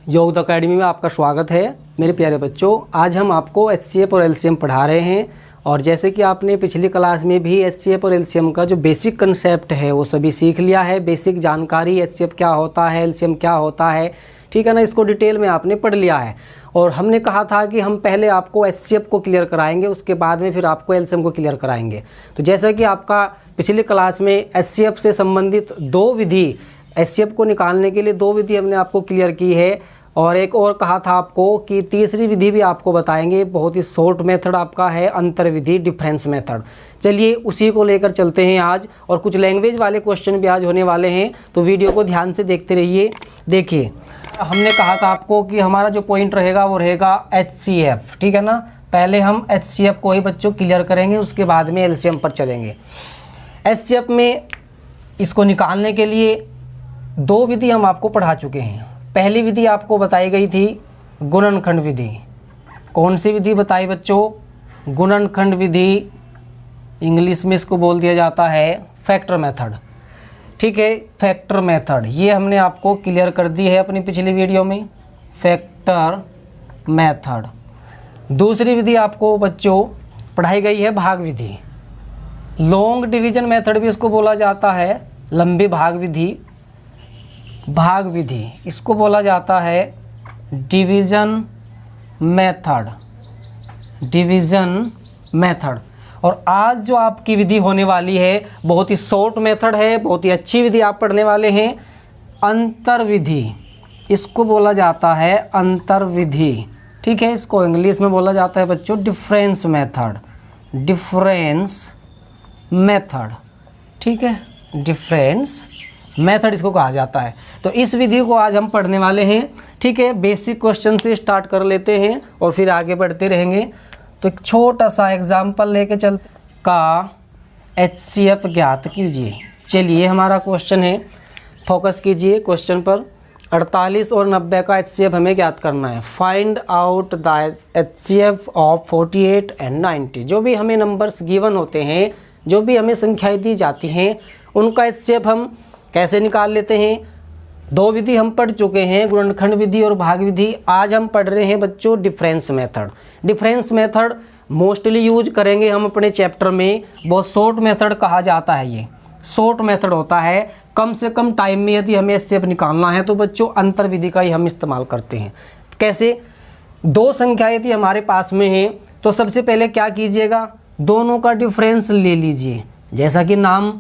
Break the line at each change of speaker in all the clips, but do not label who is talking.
योग अकेडमी में आपका स्वागत है मेरे प्यारे बच्चों। आज हम आपको एचसीएफ और एलसीएम पढ़ा रहे हैं और जैसे कि आपने पिछली क्लास में भी एचसीएफ और एलसीएम का जो बेसिक कंसेप्ट है वो सभी सीख लिया है। बेसिक जानकारी एचसीएफ क्या होता है, एलसीएम क्या होता है, ठीक है ना, इसको डिटेल में आपने पढ़ लिया है। और हमने कहा था कि हम पहले आपको एचसीएफ को क्लियर कराएंगे, उसके बाद में फिर आपको एलसीएम को क्लियर कराएंगे। तो जैसा कि आपका पिछली क्लास में एचसीएफ से संबंधित दो विधि, एचसीएफ को निकालने के लिए दो विधि हमने आपको क्लियर की है और एक और कहा था आपको कि तीसरी विधि भी आपको बताएंगे। बहुत ही शॉर्ट मेथड आपका है अंतर विधि, डिफरेंस मेथड। चलिए उसी को लेकर चलते हैं आज, और कुछ लैंग्वेज वाले क्वेश्चन भी आज होने वाले हैं, तो वीडियो को ध्यान से देखते रहिए। देखिए हमने कहा था आपको कि हमारा जो पॉइंट रहेगा वो रहेगा एचसीएफ, ठीक है ना। पहले हम एचसीएफ को ही बच्चों क्लियर करेंगे, उसके बाद में एलसीएम पर चलेंगे। एचसीएफ में इसको निकालने के लिए दो विधि हम आपको पढ़ा चुके हैं। पहली विधि आपको बताई गई थी गुणनखंड विधि। कौन सी विधि बताई बच्चों? गुणनखंड विधि। इंग्लिश में इसको बोल दिया जाता है फैक्टर मेथड, ठीक है, फैक्टर मेथड। ये हमने आपको क्लियर कर दी है अपनी पिछली वीडियो में, फैक्टर मेथड। दूसरी विधि आपको बच्चों पढ़ाई गई है भाग विधि। लॉन्ग डिवीजन मेथड भी इसको बोला जाता है, लंबी भाग विधि, भाग विधि इसको बोला जाता है डिवीज़न मेथड, डिवीज़न मेथड। और आज जो आपकी विधि होने वाली है बहुत ही शॉर्ट मेथड है, बहुत ही अच्छी विधि आप पढ़ने वाले हैं, अंतर विधि। इसको बोला जाता है अंतर विधि, ठीक है। इसको इंग्लिश में बोला जाता है बच्चों डिफरेंस मेथड, डिफरेंस मेथड, ठीक है, डिफरेंस मेथड इसको कहा जाता है। तो इस विधि को आज हम पढ़ने वाले हैं, ठीक है। बेसिक क्वेश्चन से स्टार्ट कर लेते हैं और फिर आगे बढ़ते रहेंगे। तो एक छोटा सा एग्जांपल लेके चल का एचसीएफ ज्ञात कीजिए। चलिए हमारा क्वेश्चन है, फोकस कीजिए क्वेश्चन पर। 48 और 90 का एचसीएफ हमें ज्ञात करना है। Find out the HCF of 48 and 90। जो भी हमें नंबर्स गिवन होते हैं, जो भी हमें संख्याएं दी जाती हैं, उनका एचसीएफ हम कैसे निकाल लेते हैं। दो विधि हम पढ़ चुके हैं, गुणनखंड विधि और भाग विधि। आज हम पढ़ रहे हैं बच्चों difference method. Difference method mostly use करेंगे हम अपने चैप्टर में। बहुत शॉर्ट मेथड कहा जाता है, ये शॉर्ट मेथड होता है। कम से कम टाइम में यदि हमें स्टेप निकालना है तो बच्चों अंतर विधि का ही हम इस्तेमाल करते हैं। कैसे? दो संख्या यदि हमारे पास में है तो सबसे पहले क्या कीजिएगा, दोनों का डिफरेंस ले लीजिए। जैसा कि नाम,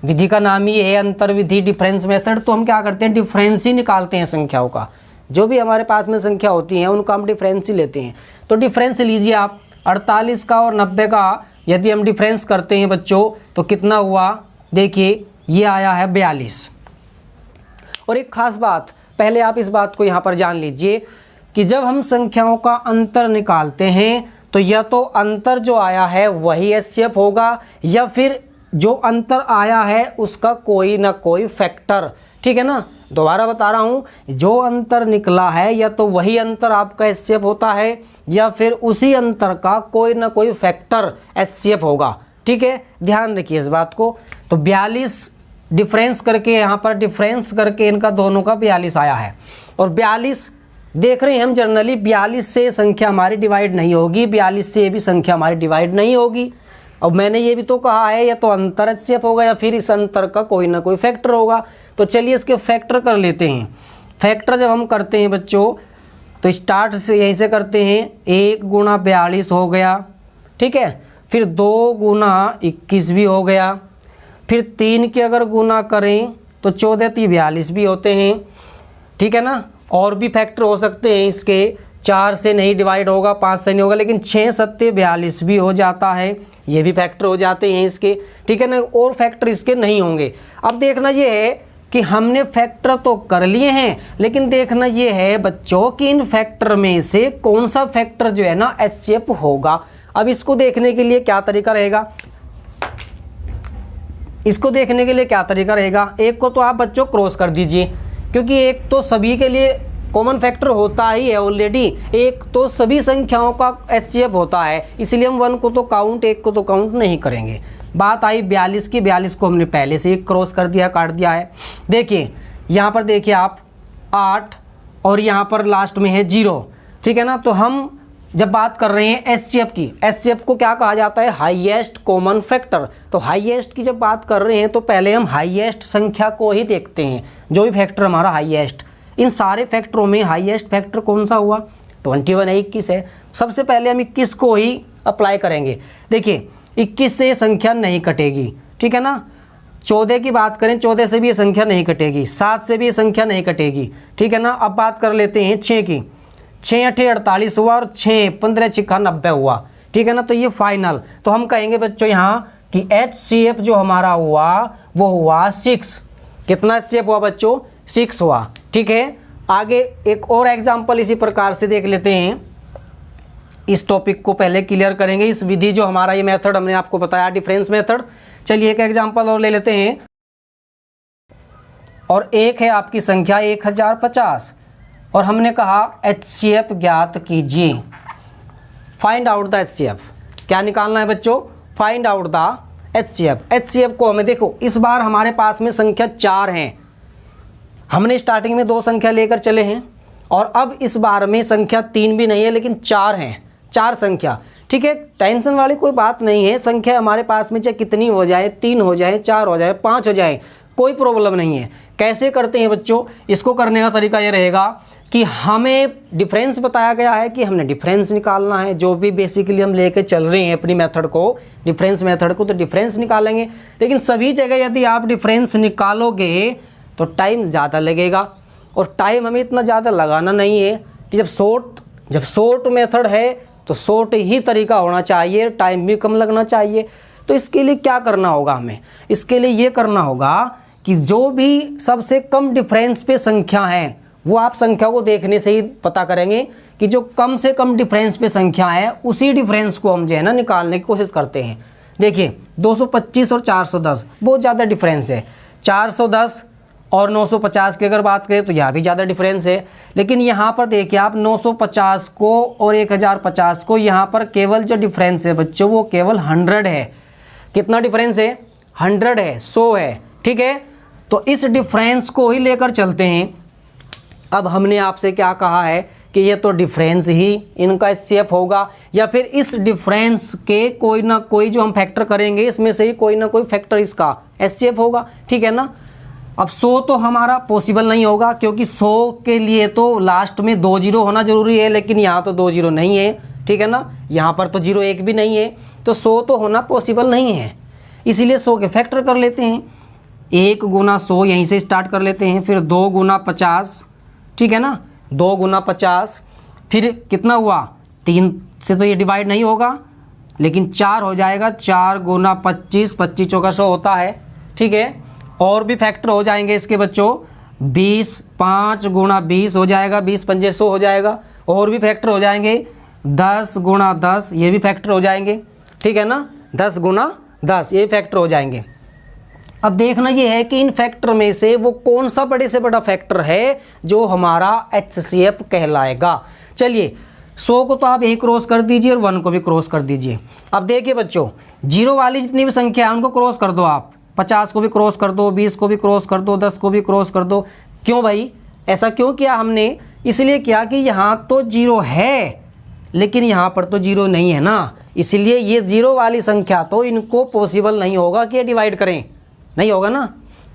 विधि का नाम ही है अंतर विधि, डिफरेंस मेथड। तो हम क्या करते हैं, डिफरेंस ही निकालते हैं संख्याओं का। जो भी हमारे पास में संख्या होती हैं उनका हम डिफरेंस ही लेते हैं। तो डिफरेंस लीजिए आप। 48 का और 90 का यदि हम डिफरेंस करते हैं बच्चों तो कितना हुआ, देखिए ये आया है 42। और एक खास बात, पहले आप इस बात को यहाँ पर जान लीजिए कि जब हम संख्याओं का अंतर निकालते हैं तो या तो अंतर जो आया है वही एचसीएफ होगा, या फिर जो अंतर आया है उसका कोई ना कोई फैक्टर, ठीक है ना। दोबारा बता रहा हूँ, जो अंतर निकला है या तो वही अंतर आपका एचसीएफ होता है, या फिर उसी अंतर का कोई ना कोई फैक्टर एचसीएफ होगा, ठीक है। ध्यान रखिए इस बात को। तो 42 डिफरेंस करके, यहाँ पर डिफरेंस करके इनका दोनों का 42 आया है। और 42 देख रहे हैं हम, जनरली 42 से संख्या हमारी डिवाइड नहीं होगी, 42 से भी संख्या हमारी डिवाइड नहीं होगी। अब मैंने ये भी तो कहा है या तो अंतर एचसीएफ होगा या फिर इस अंतर का कोई ना कोई फैक्टर होगा। तो चलिए इसके फैक्टर कर लेते हैं। फैक्टर जब हम करते हैं बच्चों तो स्टार्ट से यहीं से करते हैं। 1 गुणा 42 हो गया, ठीक है। फिर 2 गुणा 21 भी हो गया। फिर 3 के अगर गुना करें तो 14 3 42 भी होते हैं, ठीक है ना। और भी फैक्टर हो सकते हैं इसके, 4 से नहीं डिवाइड होगा, 5 से नहीं होगा, लेकिन 6 7 42 भी हो जाता है, ये भी फैक्टर हो जाते हैं इसके, ठीक है ना। और फैक्टर इसके नहीं होंगे। अब देखना ये है कि हमने फैक्टर तो कर लिए हैं, लेकिन देखना ये है बच्चों कि इन फैक्टर में से कौन सा फैक्टर जो है ना एचसीएफ होगा। अब इसको देखने के लिए क्या तरीका रहेगा, इसको देखने के लिए क्या तरीका रहेगा, एक को तो आप बच्चों क्रॉस कर दीजिए, क्योंकि एक तो सभी के लिए कॉमन फैक्टर होता ही है ऑलरेडी। एक तो सभी संख्याओं का एचसीएफ होता है, इसलिए हम 1 को तो काउंट, 1 को तो काउंट नहीं करेंगे। बात आई 42 की, 42 को हमने पहले से ही क्रॉस कर दिया, काट दिया है। देखिए यहाँ पर देखिए आप 8 और यहाँ पर लास्ट में है 0, ठीक है ना। तो हम जब बात कर रहे हैं एचसीएफ की, एचसीएफ को क्या कहा जाता है, हाईएस्ट कॉमन फैक्टर। तो हाईएस्ट की जब बात कर रहे हैं तो पहले हम हाईएस्ट संख्या को ही देखते हैं, जो भी फैक्टर हमारा हाईएस्ट। इन सारे फैक्टरों में हाईएस्ट फैक्टर कौन सा हुआ, 21 है, 21 है। सबसे पहले हम 21 को ही अप्लाई करेंगे। देखिए 21 से ये संख्या नहीं कटेगी, ठीक है ना। 14 की बात करें, 14 से भी ये संख्या नहीं कटेगी, 7 से भी ये संख्या नहीं कटेगी, ठीक है ना। अब बात कर लेते हैं 6 की, 6 8 48 हुआ और 6 15 6 90 हुआ, ठीक है ना। तो ये फाइनल, तो हम कहेंगे बच्चों यहाँ कि HCF जो हमारा हुआ वो हुआ 6। कितना HCF हुआ बच्चों, 6 हुआ, ठीक है। आगे एक और एग्जाम्पल इसी प्रकार से देख लेते हैं। इस टॉपिक को पहले क्लियर करेंगे, इस विधि जो हमारा ये मेथड हमने आपको बताया डिफरेंस मेथड। चलिए एक एग्जाम्पल और ले लेते हैं। और एक है आपकी संख्या 1050 और हमने कहा HCF ज्ञात कीजिए, फाइंड आउट द HCF। क्या निकालना है बच्चों, find out the HCF। HCF को हमें देखो, इस बार हमारे पास में संख्या 4 हैं। हमने स्टार्टिंग में 2 संख्या लेकर चले हैं और अब इस बार में संख्या 3 भी नहीं है लेकिन 4 हैं, 4 संख्या, ठीक है। टेंशन वाली कोई बात नहीं है, संख्या हमारे पास में चाहे कितनी हो जाए, 3 हो जाए, 4 हो जाए, 5 हो जाए, कोई प्रॉब्लम नहीं है। कैसे करते हैं बच्चों, इसको करने का तरीका ये रहेगा कि हमें डिफरेंस बताया गया है कि हमने डिफरेंस निकालना है। जो भी बेसिकली हम लेके चल रहे हैं अपनी मेथड को, डिफरेंस मेथड को, तो डिफरेंस निकालेंगे। लेकिन सभी जगह यदि आप डिफरेंस निकालोगे तो टाइम ज़्यादा लगेगा और टाइम हमें इतना ज़्यादा लगाना नहीं है कि जब शॉर्ट मेथड है तो शॉर्ट ही तरीका होना चाहिए, टाइम भी कम लगना चाहिए। तो इसके लिए क्या करना होगा हमें, इसके लिए ये करना होगा कि जो भी सबसे कम डिफरेंस पे संख्या है वो आप संख्या को देखने से ही पता करेंगे कि जो कम से कम डिफरेंस पे संख्या है उसी डिफरेंस को हम जो है ना निकालने की कोशिश करते हैं। देखिए 225 और 410 बहुत ज़्यादा डिफरेंस है। 410 और 950 की अगर बात करें तो यहाँ भी ज़्यादा डिफरेंस है। लेकिन यहाँ पर देखिए आप 950 को और 1050 को, यहाँ पर केवल जो डिफरेंस है बच्चों वो केवल 100 है। कितना डिफरेंस है, 100 है, 100 है, ठीक है। तो इस डिफरेंस को ही लेकर चलते हैं। अब हमने आपसे क्या कहा है कि ये तो डिफरेंस ही इनका HCF होगा, या फिर इस डिफरेंस के कोई ना कोई जो हम फैक्टर करेंगे इसमें से ही कोई ना कोई फैक्टर इसका HCF होगा, ठीक है ना। अब 100 तो हमारा पॉसिबल नहीं होगा क्योंकि 100 के लिए तो लास्ट में 2 जीरो होना जरूरी है, लेकिन यहाँ तो 2 जीरो नहीं है, ठीक है ना। यहाँ पर तो 0 1 भी नहीं है, तो 100 तो होना पॉसिबल नहीं है। इसीलिए 100 के फैक्टर कर लेते हैं। 1 गुना 100 यहीं से स्टार्ट कर लेते हैं, फिर 2 गुना 50, ठीक है ना, 2 गुना 50, फिर कितना हुआ, 3 से तो ये डिवाइड नहीं होगा लेकिन 4 हो जाएगा, 4 गुना 25, 25 चौका 100 होता है, ठीक है। और भी फैक्टर हो जाएंगे इसके बच्चों, 20, 5 गुना 20 हो जाएगा, 20 पंजे 100 हो जाएगा। और भी फैक्टर हो जाएंगे, 10 गुना 10 ये भी फैक्टर हो जाएंगे, ठीक है ना, 10 गुना 10 ये फैक्टर हो जाएंगे। अब देखना ये है कि इन फैक्टर में से वो कौन सा बड़े से बड़ा फैक्टर है जो हमारा HCF कहलाएगा। चलिए 100 को तो आप यही क्रॉस कर दीजिए और 1 को भी क्रॉस कर दीजिए। अब देखिए बच्चों, 0 वाली जितनी भी संख्या है उनको क्रॉस कर दो आप, 50 को भी क्रॉस कर दो, 20 को भी क्रॉस कर दो, 10 को भी क्रॉस कर दो। क्यों भाई, ऐसा क्यों किया हमने, इसलिए किया कि यहाँ तो 0 है लेकिन यहाँ पर तो 0 नहीं है ना, इसलिए ये 0 वाली संख्या तो इनको पॉसिबल नहीं होगा कि डिवाइड करें, नहीं होगा ना।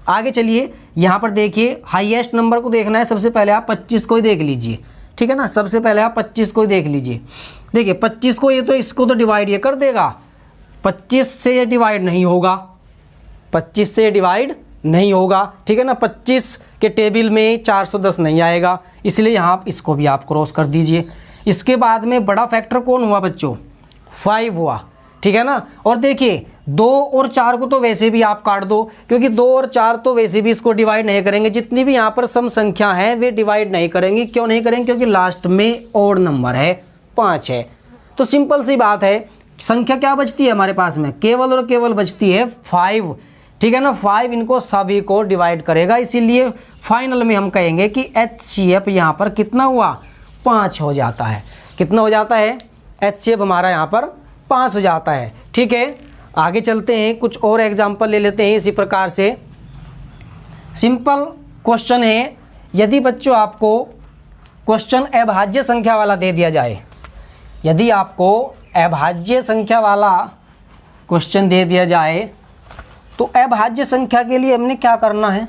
आगे चलिए, यहाँ पर देखिए हाईएस्ट नंबर को देखना है, सबसे पहले आप 25 को ही देख लीजिए, ठीक है ना। सबसे पहले आप 25 को ही देख लीजिए। देखिए 25 को ये तो इसको तो डिवाइड ये कर देगा, 25 से ये डिवाइड नहीं होगा, 25 से डिवाइड नहीं होगा, ठीक है ना। 25 के टेबल में 410 नहीं आएगा, इसलिए यहाँ इसको भी आप क्रॉस कर दीजिए। इसके बाद में बड़ा फैक्टर कौन हुआ बच्चों, 5 हुआ, ठीक है ना। और देखिए 2 और 4 को तो वैसे भी आप काट दो क्योंकि 2 और 4 तो वैसे भी इसको डिवाइड नहीं करेंगे, जितनी भी यहाँ पर सम संख्या है वे डिवाइड नहीं करेंगी। क्यों नहीं करेंगे, क्योंकि लास्ट में ओड नंबर है, 5 है। तो सिंपल सी बात है, संख्या क्या बचती है हमारे पास में, केवल और केवल बचती है 5, ठीक है ना। 5 इनको सभी को डिवाइड करेगा, इसीलिए फाइनल में हम कहेंगे कि HCF यहाँ पर कितना हुआ, 5 हो जाता है। कितना हो जाता है, HCF हमारा यहाँ पर 5 हो जाता है, ठीक है। आगे चलते हैं, कुछ और एग्जाम्पल ले लेते हैं इसी प्रकार से। सिंपल क्वेश्चन है, यदि बच्चों आपको क्वेश्चन अभाज्य संख्या वाला दे दिया जाए, यदि आपको अभाज्य संख्या वाला क्वेश्चन दे दिया जाए तो अभाज्य संख्या के लिए हमने क्या करना है,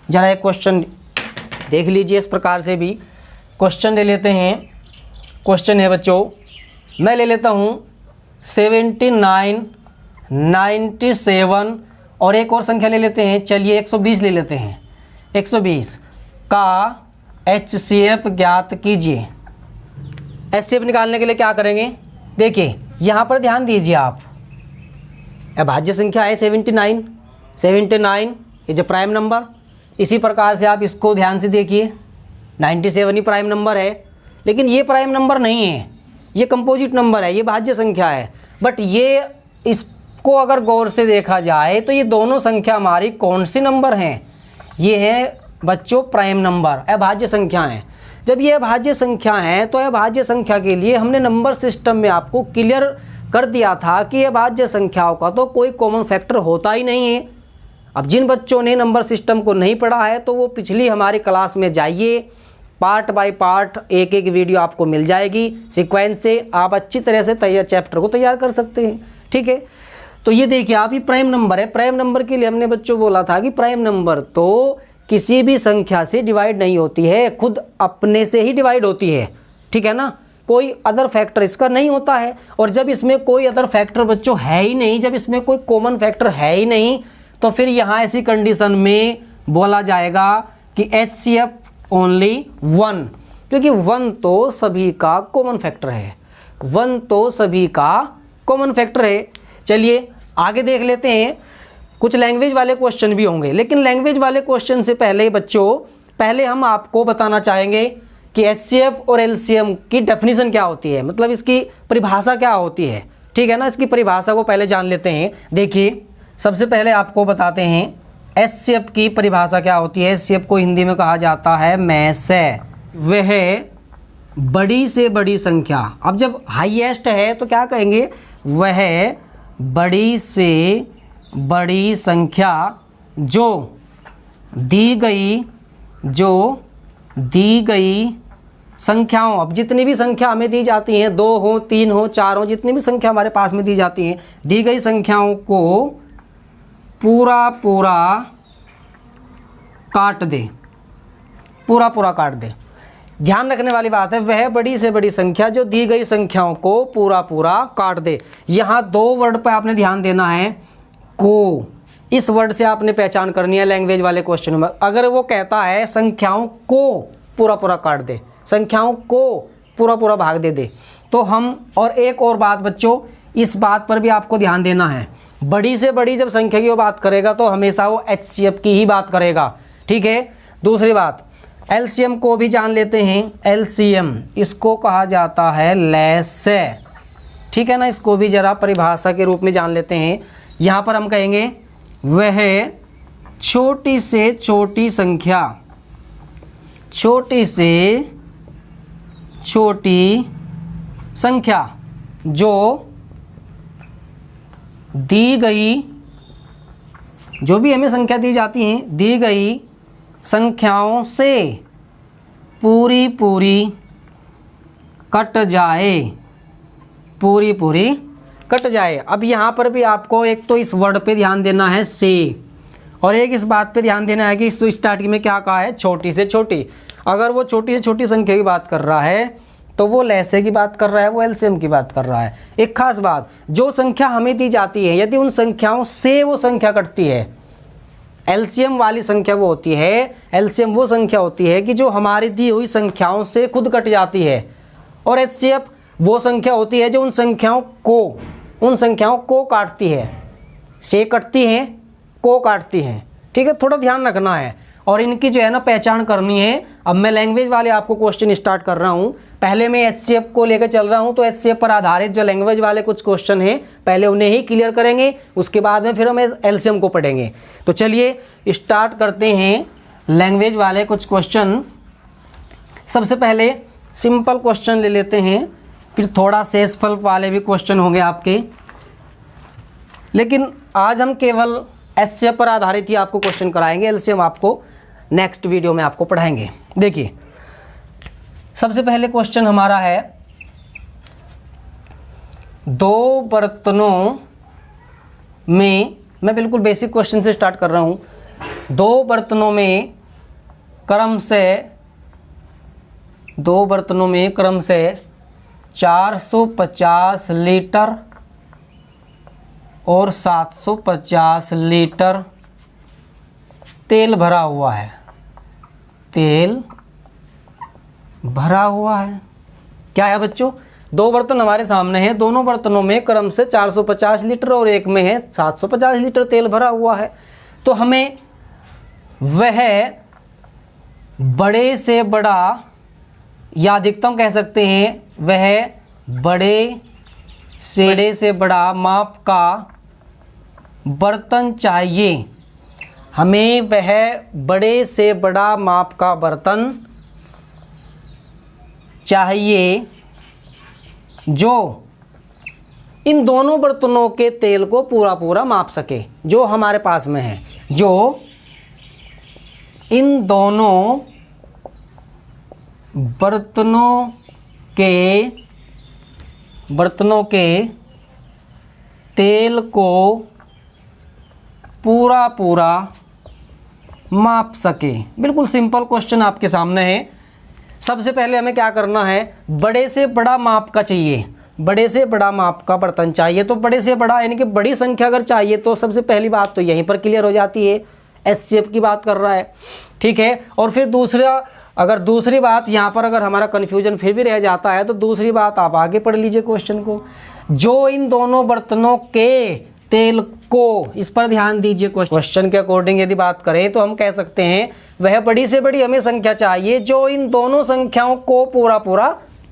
जरा एक क्वेश्चन देख लीजिए। इस प्रकार से भी क्वेश्चन ले लेते हैं। क्वेश्चन है बच्चों, मैं ले लेता हूँ 79, 97 और एक और संख्या ले लेते हैं, चलिए 120 ले लेते हैं। 120 का HCF ज्ञात कीजिए। HCF निकालने के लिए क्या करेंगे, देखिए यहाँ पर ध्यान दीजिए आप, अभाज्य संख्या है 79 इज अ प्राइम नंबर। इसी प्रकार से आप इसको ध्यान से देखिए, 97 ही प्राइम नंबर है, लेकिन ये प्राइम नंबर नहीं है, ये कंपोजिट नंबर है, ये भाज्य संख्या है। बट ये इसको अगर गौर से देखा जाए तो ये दोनों संख्या हमारी कौन सी नंबर हैं, ये है बच्चों प्राइम नंबर, अभाज्य संख्या है। जब ये अभाज्य संख्या है तो अभाज्य संख्या के लिए हमने नंबर सिस्टम में आपको क्लियर कर दिया था कि अभाज्य संख्याओं का तो कोई कॉमन फैक्टर होता ही नहीं है। अब जिन बच्चों ने नंबर सिस्टम को नहीं पढ़ा है तो वो पिछली हमारी क्लास में जाइए, पार्ट बाय पार्ट एक एक वीडियो आपको मिल जाएगी, सीक्वेंस से आप अच्छी तरह से चैप्टर को तैयार कर सकते हैं। ठीक है, तो ये देखिए आप, ये प्राइम नंबर है। प्राइम नंबर के लिए हमने बच्चों बोला था कि प्राइम नंबर तो किसी भी संख्या से डिवाइड नहीं होती है, खुद अपने से ही डिवाइड होती है। ठीक है ना, कोई अदर फैक्टर इसका नहीं होता है। और जब इसमें कोई अदर फैक्टर बच्चों है ही नहीं, जब इसमें कोई कॉमन फैक्टर है ही नहीं, तो फिर यहाँ ऐसी कंडीशन में बोला जाएगा कि HCF ओनली 1, क्योंकि 1 तो सभी का कॉमन फैक्टर है, 1 तो सभी का कॉमन फैक्टर है। चलिए आगे देख लेते हैं। कुछ लैंग्वेज वाले क्वेश्चन भी होंगे, लेकिन लैंग्वेज वाले क्वेश्चन से पहले बच्चों, पहले हम आपको बताना चाहेंगे कि HCF और LCM की डेफिनेशन क्या होती है, मतलब इसकी परिभाषा क्या होती है। ठीक है ना, इसकी परिभाषा को पहले जान लेते हैं। देखिए सबसे पहले आपको बताते हैं HCF की परिभाषा क्या होती है। HCF को हिंदी में कहा जाता है मैसे, वह बड़ी से बड़ी संख्या। अब जब हाईएस्ट है तो क्या कहेंगे, वह बड़ी से बड़ी संख्या जो दी गई संख्याओं, अब जितनी भी संख्या हमें दी जाती हैं, 2 हो, 3 हो, 4 हो, जितनी भी संख्या हमारे पास में दी जाती हैं, दी गई संख्याओं को पूरा काट दे, पूरा काट दे। ध्यान रखने वाली बात है, वह बड़ी से बड़ी संख्या जो दी गई संख्याओं को पूरा काट दे। यहाँ 2 वर्ड पर आपने ध्यान देना है, को, इस वर्ड से आपने पहचान करनी है लैंग्वेज वाले क्वेश्चन में। अगर वो कहता है संख्याओं को पूरा काट दे, संख्याओं को पूरा भाग दे, तो हम, और एक और बात बच्चों, इस बात पर भी आपको ध्यान देना है, बड़ी से बड़ी जब संख्या की वो बात करेगा तो हमेशा वो HCF की ही बात करेगा। ठीक है, दूसरी बात LCM को भी जान लेते हैं। LCM इसको कहा जाता है लैसे। ठीक है ना, इसको भी जरा परिभाषा के रूप में जान लेते हैं। यहाँ पर हम कहेंगे वह छोटी से छोटी संख्या, छोटी से छोटी संख्या जो दी गई, जो भी हमें संख्या दी जाती हैं, दी गई संख्याओं से पूरी कट जाए, पूरी कट जाए। अब यहाँ पर भी आपको एक तो इस वर्ड पे ध्यान देना है से, और एक इस बात पे ध्यान देना है कि इस स्टार्टिंग में क्या कहा है, छोटी से छोटी। अगर वो छोटी से छोटी संख्या की बात कर रहा है तो वो लैसे की बात कर रहा है, वो LCM की बात कर रहा है। एक खास बात, जो संख्या हमें दी जाती है, यदि उन संख्याओं से वो संख्या कटती है, LCM वाली संख्या वो होती है, LCM वो संख्या होती है कि जो हमारी दी हुई संख्याओं से खुद कट जाती है, और HCF वो संख्या होती है जो उन संख्याओं को काटती है, से कटती हैं, को काटती हैं। ठीक है, थोड़ा ध्यान रखना है और इनकी जो है ना पहचान करनी है। अब मैं लैंग्वेज वाले आपको क्वेश्चन स्टार्ट कर रहा हूँ। पहले मैं HCF को लेकर चल रहा हूँ, तो HCF पर आधारित जो लैंग्वेज वाले कुछ क्वेश्चन हैं पहले उन्हें ही क्लियर करेंगे, उसके बाद में फिर हम LCM को पढ़ेंगे। तो चलिए स्टार्ट करते हैं लैंग्वेज वाले कुछ क्वेश्चन। सबसे पहले सिंपल क्वेश्चन ले लेते हैं, फिर थोड़ा शेषफल वाले भी क्वेश्चन होंगे आपके, लेकिन आज हम केवल HCF पर आधारित ही आपको क्वेश्चन कराएंगे। LCM आपको नेक्स्ट वीडियो में आपको पढ़ाएंगे। देखिए सबसे पहले क्वेश्चन हमारा है, दो बर्तनों में, मैं बिल्कुल बेसिक क्वेश्चन से स्टार्ट कर रहा हूँ, दो बर्तनों में क्रम से 450 लीटर और 750 लीटर तेल भरा हुआ है। क्या है बच्चों? दो बर्तन हमारे सामने हैं, दोनों बर्तनों में क्रम से 450 लीटर और एक में है 750 लीटर तेल भरा हुआ है। तो हमें वह बड़े से बड़ा, या अधिकतम कह सकते हैं, वह बड़े से बड़ा माप का बर्तन चाहिए। हमें वह बड़े से बड़ा माप का बर्तन चाहिए जो इन दोनों बर्तनों के तेल को पूरा माप सके, जो हमारे पास में है, जो इन दोनों बर्तनों के तेल को पूरा माप सके। बिल्कुल सिंपल क्वेश्चन आपके सामने है। सबसे पहले हमें क्या करना है, बड़े से बड़ा माप का चाहिए, बड़े से बड़ा माप का बर्तन चाहिए। तो बड़े से बड़ा यानी कि बड़ी संख्या अगर चाहिए तो सबसे पहली बात तो यहीं पर क्लियर हो जाती है, एचसीएफ की बात कर रहा है, ठीक है। और फिर दूसरी बात यहाँ पर अगर हमारा कन्फ्यूजन फिर भी रह जाता है तो दूसरी बात आप आगे पढ़ लीजिए क्वेश्चन को, जो इन दोनों बर्तनों के तेल को, इस पर ध्यान दीजिए। क्वेश्चन के अकॉर्डिंग यदि बात करें तो हम कह सकते हैं वह बड़ी से बड़ी हमें संख्या चाहिए जो इन दोनों संख्याओं को पूरा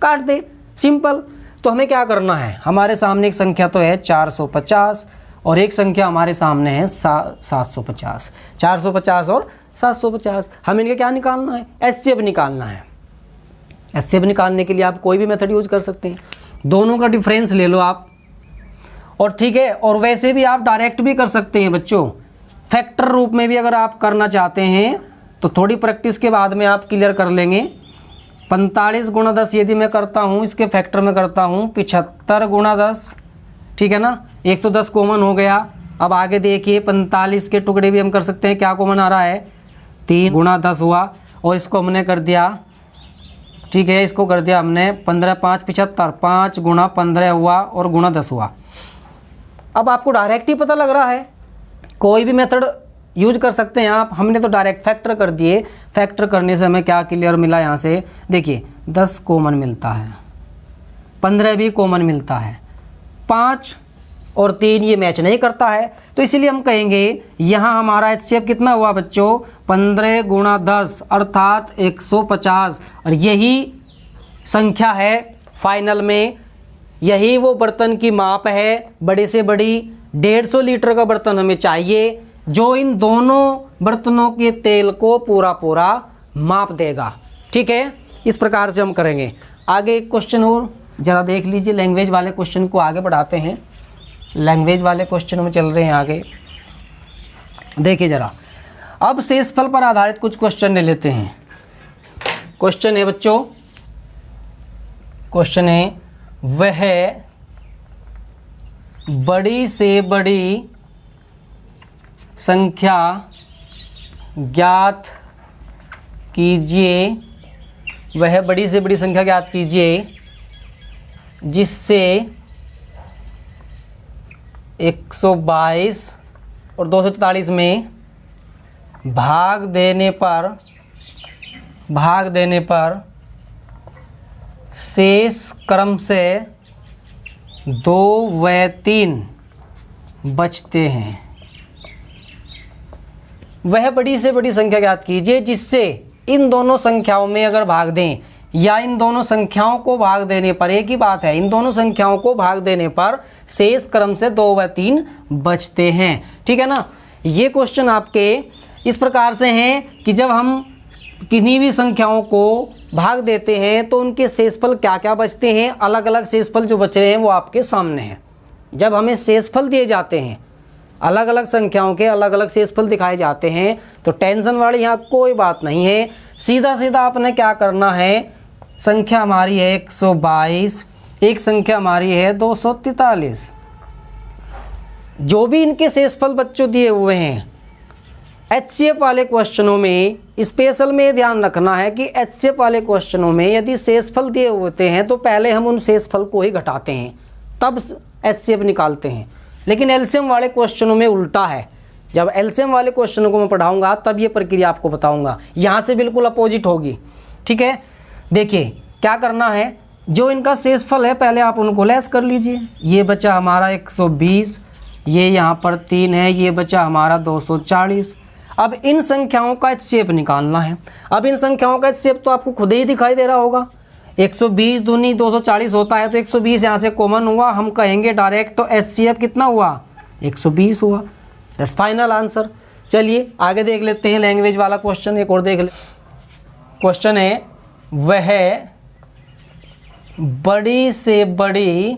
काट दे। सिंपल। तो हमें क्या करना है, हमारे सामने एक संख्या तो है 450 और एक संख्या हमारे सामने है 750। 450 और 750, हमें इनके क्या निकालना है, एचसीएफ निकालना है। एचसीएफ निकालने के लिए आप कोई भी मेथड यूज कर सकते हैं, दोनों का डिफरेंस ले लो आप, और ठीक है। और वैसे भी आप डायरेक्ट भी कर सकते हैं बच्चों, फैक्टर रूप में भी अगर आप करना चाहते हैं तो थोड़ी प्रैक्टिस के बाद में आप क्लियर कर लेंगे। 45 गुणा 10 यदि मैं करता हूँ, इसके फैक्टर में करता हूँ 75 गुणा 10, ठीक है ना। एक तो 10 कॉमन हो गया। अब आगे देखिए 45 के टुकड़े भी हम कर सकते हैं, क्या कॉमन आ रहा है, 3 गुणा 10 हुआ, और इसको हमने कर दिया, ठीक है, इसको कर दिया हमने 15 5 75, 5 गुणा 15 हुआ और गुणा 10 हुआ। अब आपको डायरेक्ट ही पता लग रहा है, कोई भी मेथड यूज कर सकते हैं आप। हमने तो डायरेक्ट फैक्टर कर दिए, फैक्टर करने से हमें क्या क्लियर मिला, यहाँ से देखिए 10 कॉमन मिलता है, 15 भी कॉमन मिलता है, 5 और 3 ये मैच नहीं करता है। तो इसीलिए हम कहेंगे यहाँ हमारा एचसीएफ कितना हुआ बच्चों, 15 गुणा 10 अर्थात 150, और यही संख्या है फाइनल में, यही वो बर्तन की माप है। बड़े से बड़ी 150 लीटर का बर्तन हमें चाहिए जो इन दोनों बर्तनों के तेल को पूरा माप देगा, ठीक है। इस प्रकार से हम करेंगे। आगे एक क्वेश्चन और ज़रा देख लीजिए, लैंग्वेज वाले क्वेश्चन को आगे बढ़ाते हैं। लैंग्वेज वाले क्वेश्चन में चल रहे हैं आगे, देखिए ज़रा। अब शेषफल पर आधारित कुछ क्वेश्चन ले लेते हैं। क्वेश्चन है बच्चों, क्वेश्चन है, वह बड़ी से बड़ी संख्या ज्ञात कीजिए, वह बड़ी से बड़ी संख्या ज्ञात कीजिए जिससे 122 और 243 में भाग देने पर शेष क्रम से 2 व 3 बचते हैं। वह बड़ी से बड़ी संख्या ज्ञात कीजिए जिससे इन दोनों संख्याओं में अगर भाग दें, या इन दोनों संख्याओं को भाग देने पर, एक ही बात है, इन दोनों संख्याओं को भाग देने पर शेष क्रम से 2 व 3 बचते हैं, ठीक है ना। ये क्वेश्चन आपके इस प्रकार से हैं कि जब हम किन्हीं भी संख्याओं को भाग देते हैं तो उनके शेषफल क्या क्या बचते हैं, अलग अलग शेषफल जो बच रहे हैं वो आपके सामने हैं। जब हमें शेषफल दिए जाते हैं, अलग अलग संख्याओं के अलग अलग शेषफल दिखाए जाते हैं, तो टेंशन वाली यहाँ कोई बात नहीं है। सीधा सीधा आपने क्या करना है, संख्या हमारी है 122, एक संख्या हमारी है 243। जो भी इनके शेषफल बच्चों दिए हुए हैं, HCF वाले क्वेश्चनों में स्पेशल में ध्यान रखना है कि HCF वाले क्वेश्चनों में यदि शेषफल दिए होते हैं तो पहले हम उन शेषफल को ही घटाते हैं, तब HCF निकालते हैं। लेकिन एलसीएम वाले क्वेश्चनों में उल्टा है। जब एलसीएम वाले क्वेश्चनों को मैं पढ़ाऊंगा तब ये प्रक्रिया आपको बताऊंगा। यहाँ से बिल्कुल अपोजिट होगी। ठीक है, देखिए क्या करना है, जो इनका शेषफल है पहले आप उनको लेस कर लीजिए। ये बचा हमारा 120, ये यहाँ पर 3 है, ये बचा हमारा 240। अब इन संख्याओं का HCF निकालना है। अब इन संख्याओं का HCF तो आपको खुद ही दिखाई दे रहा होगा। 120 दूनी 240 होता है, तो 120 यहाँ से कॉमन हुआ, हम कहेंगे डायरेक्ट, तो HCF कितना हुआ, 120 हुआ। That's final answer. चलिए आगे देख लेते हैं लैंग्वेज वाला क्वेश्चन, एक और देख ले। क्वेश्चन है, वह बड़ी से बड़ी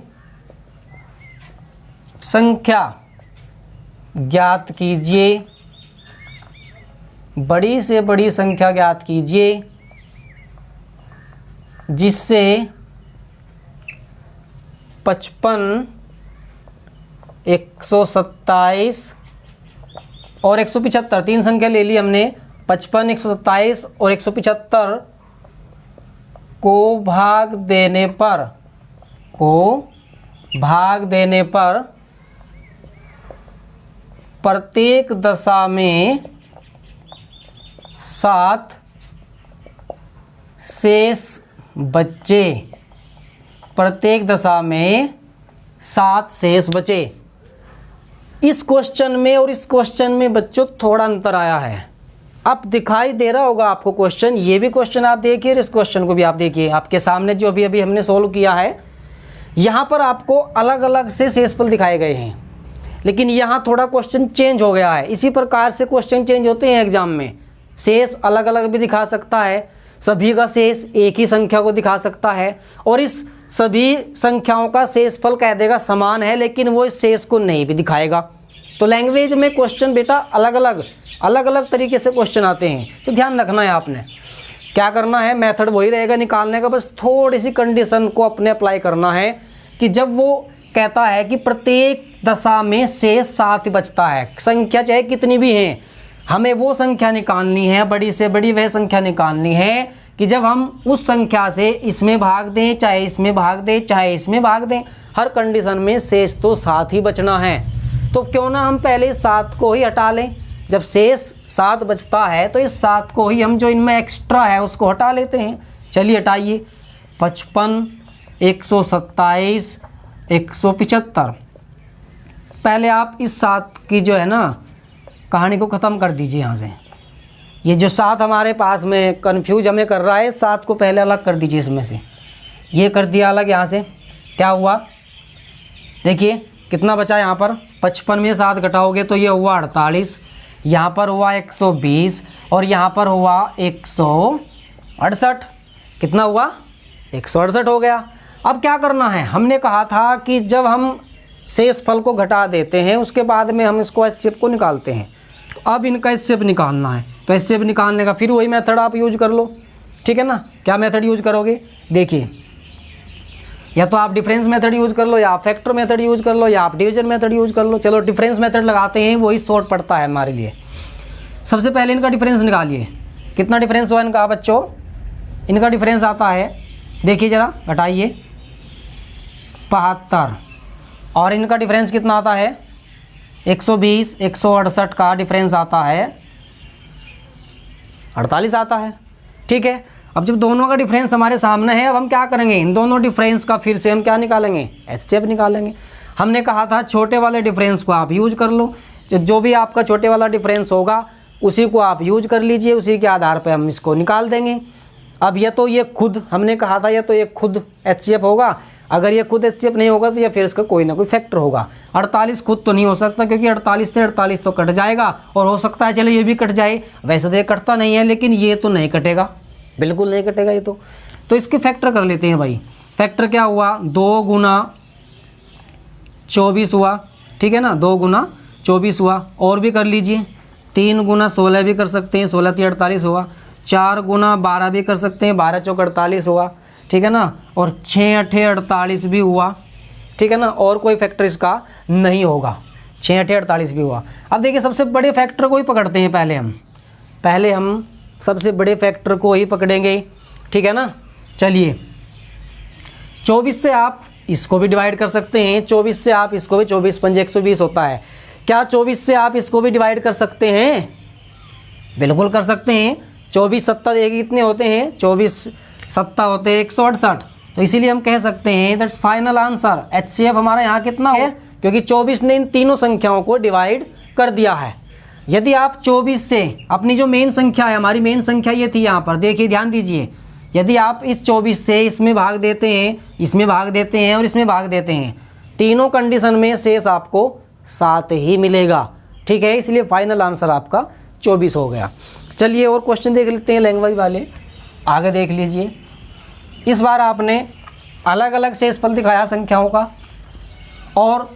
संख्या ज्ञात कीजिए, बड़ी से बड़ी संख्या ज्ञात कीजिए जिससे 55, 127 और 175, 3 संख्या ले ली हमने, 55, 127 और 175 को भाग देने पर प्रत्येक दशा में 7 शेष बचे, प्रत्येक दशा में 7 शेष बचे। इस क्वेश्चन में और इस क्वेश्चन में बच्चों थोड़ा अंतर आया है। अब दिखाई दे रहा होगा आपको क्वेश्चन, ये भी क्वेश्चन आप देखिए और इस क्वेश्चन को भी आप देखिए। आपके सामने जो अभी हमने सोल्व किया है, यहाँ पर आपको अलग अलग से शेषफल दिखाए गए हैं, लेकिन यहाँ थोड़ा क्वेश्चन चेंज हो गया है। इसी प्रकार से क्वेश्चन चेंज होते हैं एग्जाम में। शेष अलग अलग भी दिखा सकता है, सभी का शेष एक ही संख्या को दिखा सकता है, और इस सभी संख्याओं का शेषफल कह देगा समान है, लेकिन वो इस शेष को नहीं भी दिखाएगा। तो लैंग्वेज में क्वेश्चन बेटा अलग अलग तरीके से क्वेश्चन आते हैं, तो ध्यान रखना है। आपने क्या करना है, मेथड वही रहेगा निकालने का, बस थोड़ी सी कंडीशन को अपने अप्लाई करना है कि जब वो कहता है कि प्रत्येक दशा में शेष 7 बचता है, संख्या चाहे कितनी भी है, हमें वो संख्या निकालनी है, बड़ी से बड़ी वह संख्या निकालनी है कि जब हम उस संख्या से इसमें भाग दें, चाहे इसमें भाग दें, चाहे इसमें भाग दें, हर कंडीशन में शेष तो 7 ही बचना है। तो क्यों ना हम पहले 7 को ही हटा लें। जब शेष 7 बचता है तो इस 7 को ही हम, जो इनमें एक्स्ट्रा है उसको हटा लेते हैं। चलिए हटाइए, 55, 127, 175। पहले आप इस 7 की जो है ना कहानी को ख़त्म कर दीजिए यहाँ से। ये जो 7 हमारे पास में कंफ्यूज हमें कर रहा है, 7 को पहले अलग कर दीजिए इसमें से। ये कर दिया अलग यहाँ से, क्या हुआ देखिए कितना बचा यहाँ पर, 55 में 7 घटाओगे तो ये हुआ 48, यहाँ पर हुआ 120 और यहाँ पर हुआ 168। कितना हुआ, 168 हो गया। अब क्या करना है, हमने कहा था कि जब हम शेषफल को घटा देते हैं उसके बाद में हम इसको HCF को निकालते हैं। अब इनका HCF निकालना है, तो HCF निकालने का फिर वही मेथड आप यूज कर लो। ठीक है ना, क्या मेथड यूज करोगे, देखिए या तो आप डिफरेंस मेथड यूज कर लो, या आप फैक्टर मेथड यूज कर लो, या आप डिवीजन मेथड यूज कर लो। चलो डिफरेंस मेथड लगाते हैं, वही शॉर्ट पड़ता है हमारे लिए। सबसे पहले इनका डिफरेंस निकालिए। कितना डिफरेंस हुआ इनका बच्चों, इनका डिफरेंस आता है, देखिए ज़रा घटाइए, 72, और इनका डिफरेंस कितना आता है, 120, 168 का डिफरेंस आता है 48 आता है। ठीक है, अब जब दोनों का डिफरेंस हमारे सामने है, अब हम क्या करेंगे, इन दोनों डिफरेंस का फिर से हम क्या निकालेंगे, HCF निकालेंगे। हमने कहा था छोटे वाले डिफरेंस को आप यूज कर लो, जो भी आपका छोटे वाला डिफरेंस होगा उसी को आप यूज कर लीजिए, उसी के आधार पर हम इसको निकाल देंगे। अब ये तो ये खुद हमने कहा था, ये तो ये खुद HCF होगा, अगर ये खुद HCF नहीं होगा तो ये फिर इसका कोई ना कोई फैक्टर होगा। 48 खुद तो नहीं हो सकता, क्योंकि 48 से 48 तो कट जाएगा, और हो सकता है चलो ये भी कट जाए, वैसे तो ये कटता नहीं है, लेकिन ये तो नहीं कटेगा, बिल्कुल नहीं कटेगा ये तो इसके फैक्टर कर लेते हैं भाई। फैक्टर क्या हुआ, 2 गुना 24 हुआ, ठीक है ना, 2 गुना 24 हुआ, और भी कर लीजिए, 3 गुना 16 भी कर सकते हैं, 16 × 3 = 48 हुआ, 4 गुना 12 भी कर सकते हैं, 12 × 4 = 48 हुआ, ठीक है ना, और 6 8 48 भी हुआ, ठीक है ना, और कोई फैक्टर इसका नहीं होगा, 6 8 48 भी हुआ। अब देखिए सबसे बड़े फैक्टर को ही पकड़ते हैं, पहले हम सबसे बड़े फैक्टर को ही पकड़ेंगे, ठीक है ना। चलिए 24 से आप इसको भी डिवाइड कर सकते हैं, 24 से आप इसको भी, 24 पंजे 120 होता है। क्या 24 से आप इसको भी डिवाइड कर सकते हैं? बिल्कुल कर सकते हैं। 24 सत्ता देखिए कितने होते हैं, 24 सत्ता होते हैं 168। तो इसीलिए हम कह सकते हैं दैट्स फाइनल आंसर। HCF हमारा यहाँ कितना है, क्योंकि 24 ने इन तीनों संख्याओं को डिवाइड कर दिया है। यदि आप 24 से अपनी जो मेन संख्या है, हमारी मेन संख्या ये थी यहाँ पर, देखिए ध्यान दीजिए, यदि आप इस 24 से इसमें भाग देते हैं, इसमें भाग देते हैं और इसमें भाग देते हैं, तीनों कंडीशन में शेष आपको 7 ही मिलेगा, ठीक है। इसलिए फाइनल आंसर आपका 24 हो गया। चलिए और क्वेश्चन देख लेते हैं लैंग्वेज वाले, आगे देख लीजिए। इस बार आपने अलग अलग शेषफल दिखाया संख्याओं का, और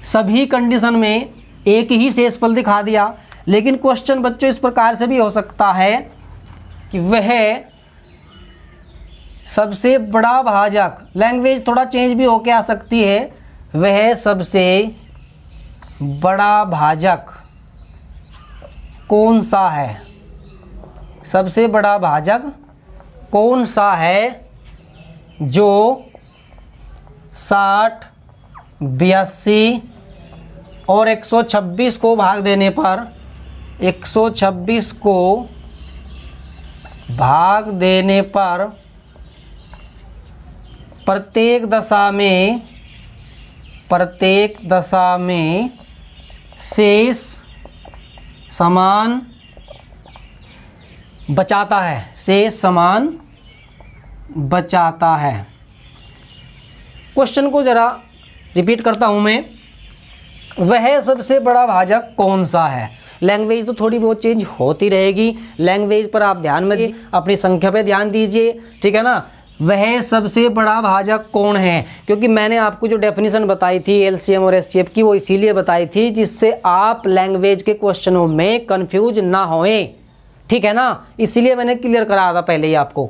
सभी कंडीशन में एक ही शेषफल दिखा दिया। लेकिन क्वेश्चन बच्चों इस प्रकार से भी हो सकता है कि वह सबसे बड़ा भाजक, लैंग्वेज थोड़ा चेंज भी होके आ सकती है, वह सबसे बड़ा भाजक कौन सा है, सबसे बड़ा भाजक कौन सा है जो 60, 82 और 126 को भाग देने पर, 126 को भाग देने पर प्रत्येक दशा में शेष समान बचाता है, शेष समान बचाता है। क्वेश्चन को जरा रिपीट करता हूं मैं, वह सबसे बड़ा भाजक कौन सा है। लैंग्वेज तो थोड़ी बहुत चेंज होती रहेगी, लैंग्वेज पर आप ध्यान में दीजिए, अपनी संख्या पे ध्यान दीजिए, ठीक है ना। वह सबसे बड़ा भाजक कौन है, क्योंकि मैंने आपको जो डेफिनेशन बताई थी एलसीएम और एचसीएफ की, वो इसीलिए बताई थी जिससे आप लैंग्वेज के क्वेश्चनों में कंफ्यूज ना होएं, ठीक है ना। इसीलिए मैंने क्लियर कराया था पहले ही आपको।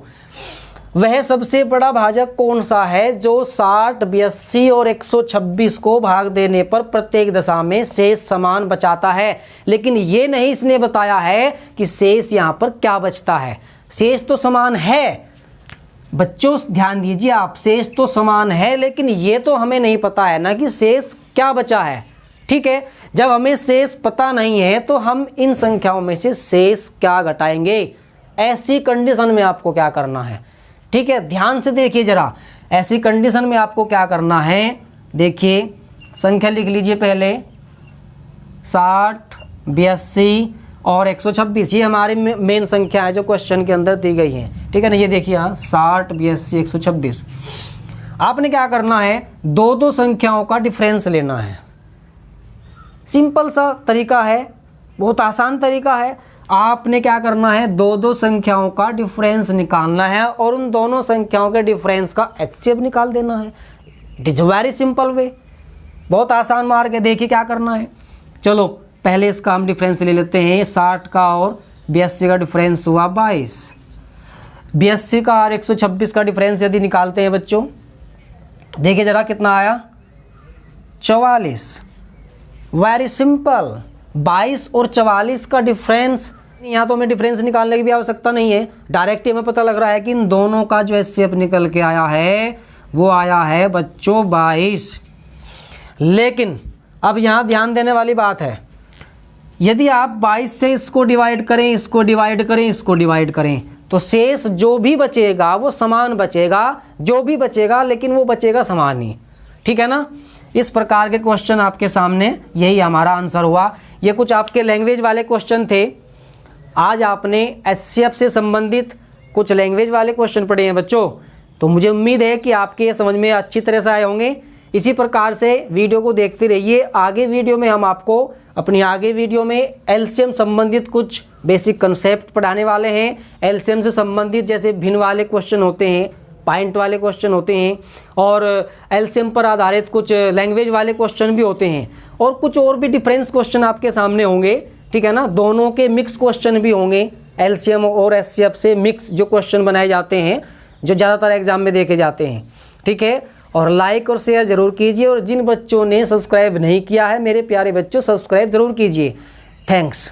वह सबसे बड़ा भाजक कौन सा है जो 60, 82 और 126 को भाग देने पर प्रत्येक दशा में शेष समान बचाता है। लेकिन ये नहीं इसने बताया है कि शेष यहाँ पर क्या बचता है। शेष तो समान है बच्चों, ध्यान दीजिए आप, शेष तो समान है, लेकिन ये तो हमें नहीं पता है ना कि शेष क्या बचा है, ठीक है। जब हमें शेष पता नहीं है तो हम इन संख्याओं में से शेष क्या घटाएंगे, ऐसी कंडीशन में आपको क्या करना है, ठीक है। ध्यान से देखिए जरा, ऐसी कंडीशन में आपको क्या करना है। देखिए संख्या लिख लीजिए पहले, 60, 82 और 126, ये हमारी मेन संख्या है जो क्वेश्चन के अंदर दी गई है, ठीक है ना। ये देखिए यहाँ 60, 82, 126। आपने क्या करना है, दो दो संख्याओं का डिफरेंस लेना है। सिंपल सा तरीका है, बहुत आसान तरीका है। आपने क्या करना है, दो दो संख्याओं का डिफरेंस निकालना है और उन दोनों संख्याओं के डिफरेंस का HCF निकाल देना है। It is very simple way, बहुत आसान मार्ग है। देखिए क्या करना है, चलो पहले इसका हम डिफरेंस ले लेते हैं। 60 का और 82 का डिफरेंस हुआ 22, 82 का और 126 का डिफरेंस यदि निकालते हैं बच्चों, देखिए ज़रा कितना आया, 44। वेरी सिंपल, 22 और 44 का डिफरेंस, यहाँ तो हमें डिफरेंस निकालने की भी आवश्यकता नहीं है, डायरेक्ट हमें पता लग रहा है कि इन दोनों का जो HCF निकल के आया है वो आया है बच्चों 22। लेकिन अब यहाँ ध्यान देने वाली बात है, यदि आप 22 से इसको डिवाइड करें, इसको डिवाइड करें, इसको डिवाइड करें, तो शेष जो भी बचेगा वो समान बचेगा, जो भी बचेगा लेकिन वो बचेगा समान ही, ठीक है ना। इस प्रकार के क्वेश्चन आपके सामने, यही हमारा आंसर हुआ। ये कुछ आपके लैंग्वेज वाले क्वेश्चन थे। आज आपने HCF से संबंधित कुछ लैंग्वेज वाले क्वेश्चन पढ़े हैं बच्चों, तो मुझे उम्मीद है कि आपके ये समझ में अच्छी तरह से आए होंगे। इसी प्रकार से वीडियो को देखते रहिए। आगे वीडियो में हम आपको अपनी आगे वीडियो में LCM संबंधित कुछ बेसिक कंसेप्ट पढ़ाने वाले हैं। LCM से संबंधित जैसे भिन्न वाले क्वेश्चन होते हैं, पॉइंट वाले क्वेश्चन होते हैं, और LCM पर आधारित कुछ लैंग्वेज वाले क्वेश्चन भी होते हैं, और कुछ और भी डिफरेंस क्वेश्चन आपके सामने होंगे, ठीक है ना। दोनों के मिक्स क्वेश्चन भी होंगे, LCM और HCF से मिक्स जो क्वेश्चन बनाए जाते हैं जो ज़्यादातर एग्ज़ाम में देखे जाते हैं। ठीक है, और लाइक और शेयर ज़रूर कीजिए, और जिन बच्चों ने सब्सक्राइब नहीं किया है मेरे प्यारे बच्चों, सब्सक्राइब ज़रूर कीजिए। थैंक्स।